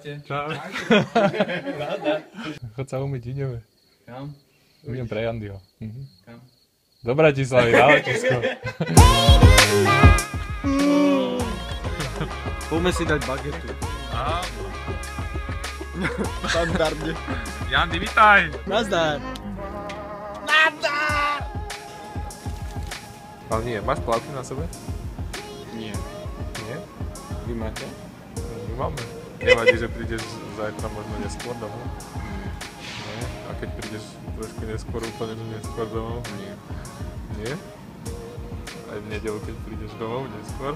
Čaute. Čau. Chod sa umyť, ideme. Kam? Idem pre Jandyho. Kam? Do Bratislavy, na letisko. Poďme si dať bagetu. Áno. Štandardne. Jandy, vitaj. Nazdar. Ale nie, máš plavky na sebe? Nie. Nie? Vy máte? My máme. Nevadí, že prídeš zajtra možno neskôr domov? Nie. A keď prídeš trošku neskôr, úplne neskôr domov? Nie. Nie? Aj v nedeľu, keď prídeš domov neskôr?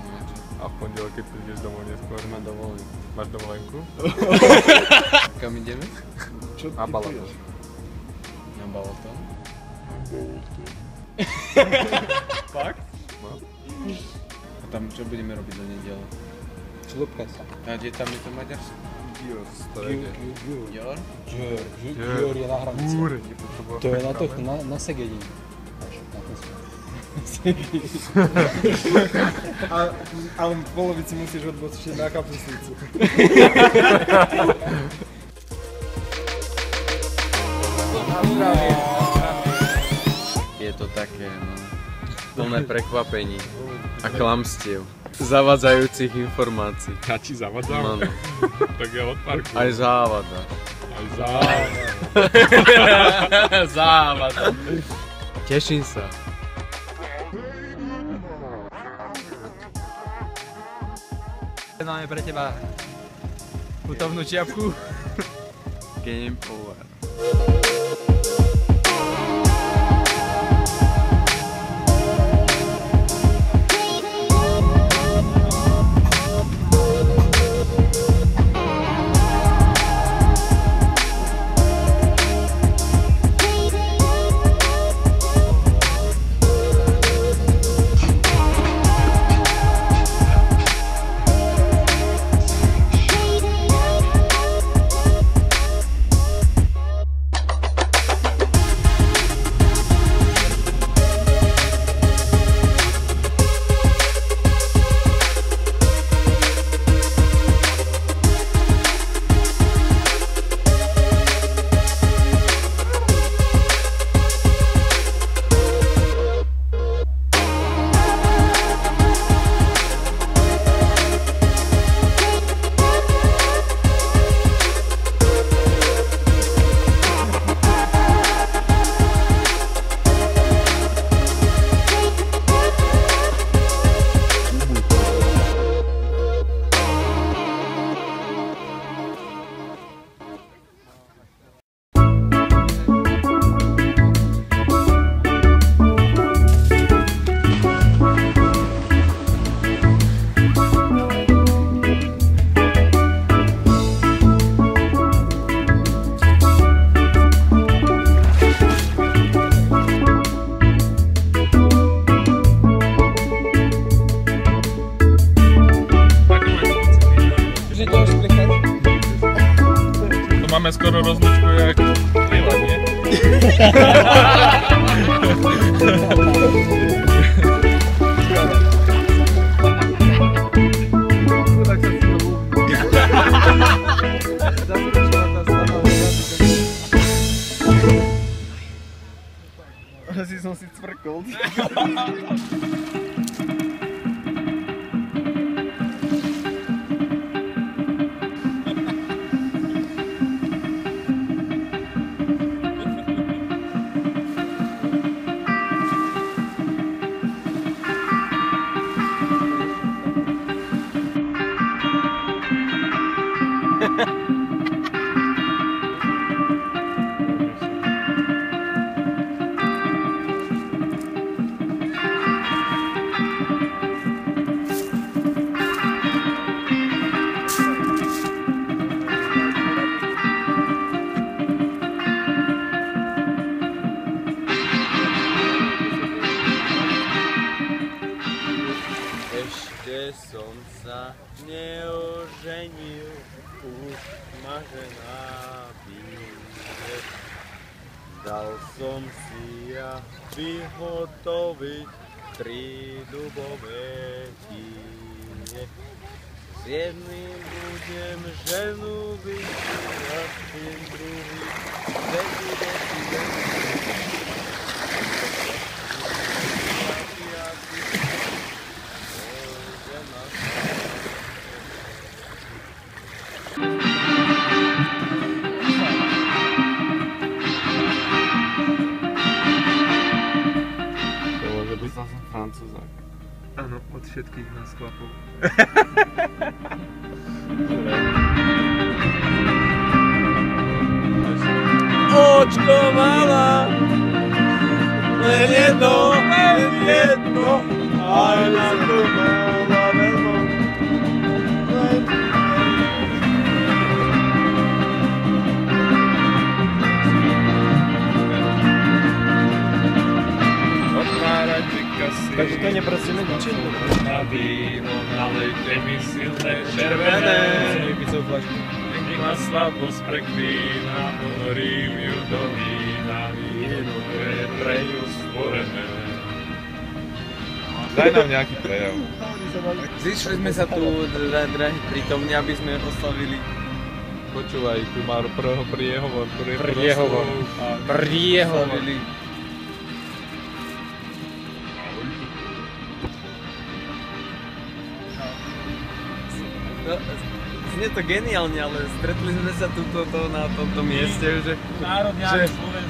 Nie. A v pondelok, keď prídeš domov neskôr? Má dovolenku. Máš dovolenku? Kam ideme? Čo Na ty Balaton. piješ? Na Balaton. Fakt? No. A tam čo budeme robiť do nedele? Člopka sa. A kde tam je to Maďarsko? Dior, staré. Jor? Jur je na hranici. Kúre, To je na to, na Segedine. A v polovici musíš odbočiť na kapusnicu. Je to také, no, plné prekvapení a klamstiev. Zavadzajúcich informácií. Ja ti zavadzam? No, no. Tak ja odparkujem. Aj závada. Aj závada. Závada. Teším sa. Máme pre teba putovnú čiapku. Game over. Máme skoro rozlučku jak Lila, nie? Asi som si cvrkol. Ešte som sa neoženil, už ma žena bije. Dal som si ja vyhotoviť 3 dubové kynie. S jedným budem ženu vychovať, s tým druhým To môže byť. Stal som Francúzak. Áno, od všetkých nás chlapov. Očko malá, len jedno, aj na to mala veľmo. Otvárajte kasy. Takže to nepracujeme ničím. Na víno nalejte mi silné červené. Vypicou flašku. Nech ma slabosť prekvína, ponorím ju do vína. Víno je pre ňu stvorené. Daj nám nejaký prejav. Zišli sme sa tu, drahí prítomní, aby sme oslavili. Počúvaj, tu má priehovor. Oslavili. No, znie to geniálne, ale stretli sme sa tu na tomto mieste, že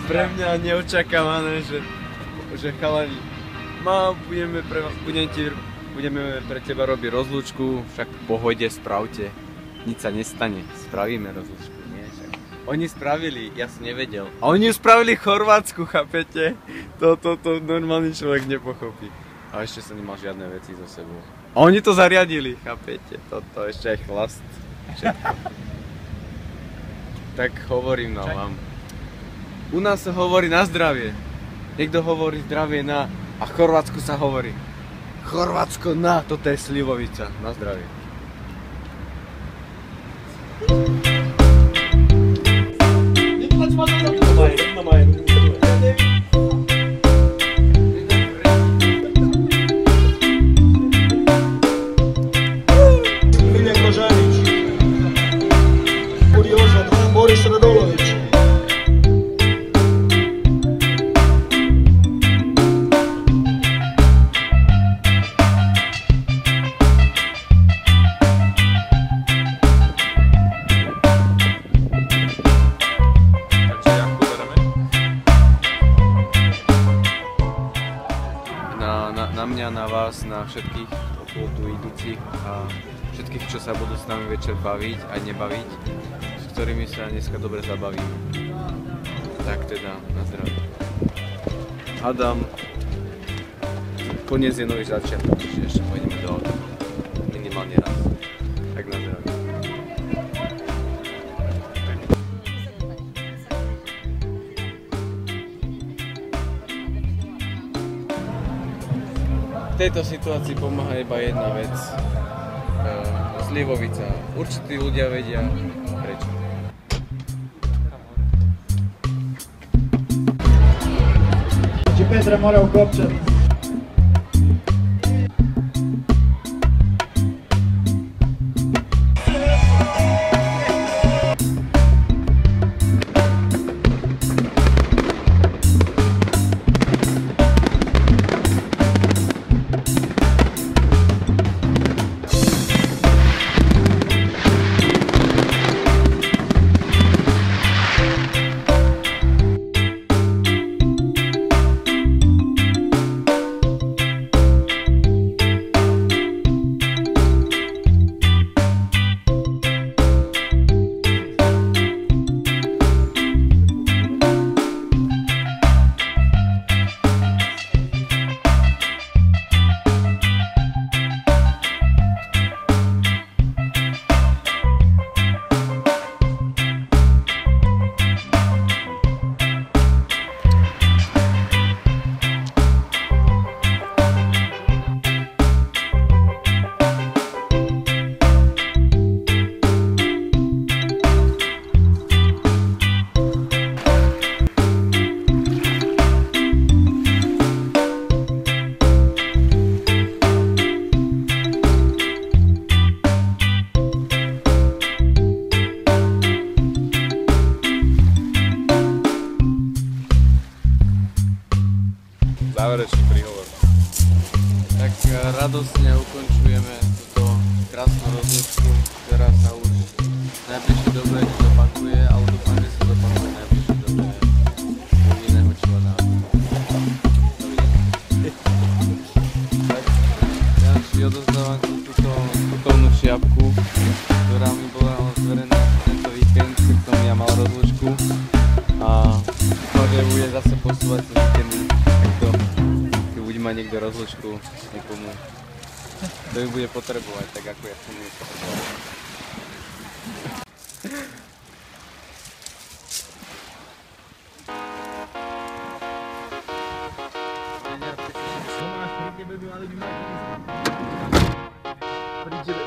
pre mňa neočakávané, že chalani, budeme pre teba robiť rozlúčku, však v pohode, spravte, nič sa nestane, spravíme rozlúčku, nie? Však. Oni spravili, ja som nevedel, a oni ju spravili v Chorvátsku, chápete? To normálny človek nepochopí. A ešte som nemal žiadne veci so sebou. A oni to zariadili, chápete? Toto ešte aj chlast. Tak hovorím vám. U nás sa hovorí na zdravie. Niekto hovorí zdravie na... A v Chorvátsku sa hovorí. Chorvátsko na, toto je slivovica. Na zdravie. Miljenko Žanić, Kurioza 2, Boris Radolović. Takže jak to bereme? Na mňa, na vás, na všetkých okolo tu idúcich a všetkých, čo sa budú s nami večer baviť a nebaviť, s ktorými sa dneska dobre zabavíme. Tak teda, na zdravie. Adam, koniec je nový začiatok, čiže ešte pôjdeme do auta. Minimálne raz. Tak na zdravie. V tejto situácii pomáha iba jedna vec. Slivovica. Určití ľudia vedia prečo. Petra mora u Kopčani. záverečný príhovor. Tak radosne ukončujeme túto krásnu rozlúčku, ktorá sa už v najbližšej dobe nezopakuje, ale dúfam, že sa zopakuje v najbližšej dobe od iného člena. Tak ja si odozdávam túto putovnú šiapku, ktorá mi bola zverená tento víkend, keď som ja mal rozlúčku a dúfam, že bude zase posúvať sa víkendy takto. Mať niekto rozlučku niekomu, kto ju bude potrebovať, tak ako ja som ju potreboval. Tomáš, pri tebe by mali byť mať. Pri tebe.